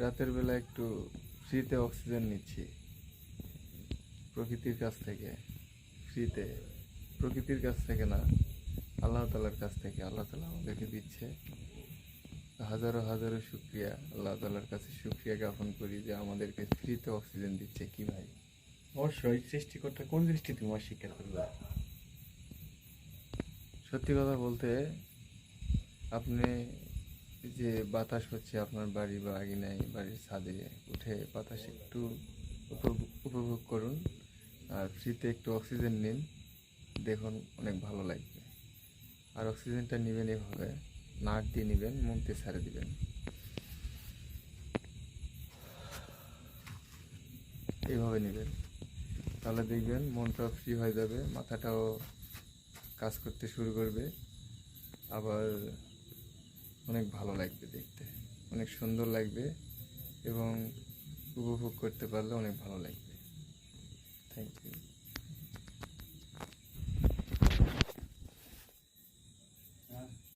রাতের বেলা একটু ফ্রিতে অক্সিজেন নিচ্ছি প্রকৃতির কাছ থেকে। ফ্রিতে, প্রকৃতির কাছ থেকে না, আল্লাহ তালার কাছ থেকে। আল্লাহ তালা আমাদেরকে দিচ্ছে। হাজারো হাজারো শুক্রিয়া, আল্লাহ তালার কাছে শুক্রিয়া জ্ঞাপন করি যে আমাদেরকে ফ্রিতে অক্সিজেন দিচ্ছে। কি ভাই? অবশ্যই সৃষ্টিকর্তা কোন জিনিসটি তুমি অস্বীকার করবে? সত্যি কথা বলতে, আপনি যে বাতাস হচ্ছে আপনার বাড়ি বা আঙিনায়, বাড়ির ছাদে উঠে বাতাস একটু উপভোগ করুন, আর ফ্রিতে একটু অক্সিজেন নিন, দেখুন অনেক ভালো লাগবে। আর অক্সিজেনটা নেবেন এভাবে, নাক দিয়ে নেবেন, মুখ দিয়ে ছেড়ে দিবেন, এইভাবে নেবেন। তাহলে দেখবেন মনটাও ফ্রি হয়ে যাবে, মাথাটাও কাজ করতে শুরু করবে। আবার অনেক ভালো লাগবে দেখতে, অনেক সুন্দর লাগবে, এবং উপভোগ করতে পারলে অনেক ভালো লাগবে।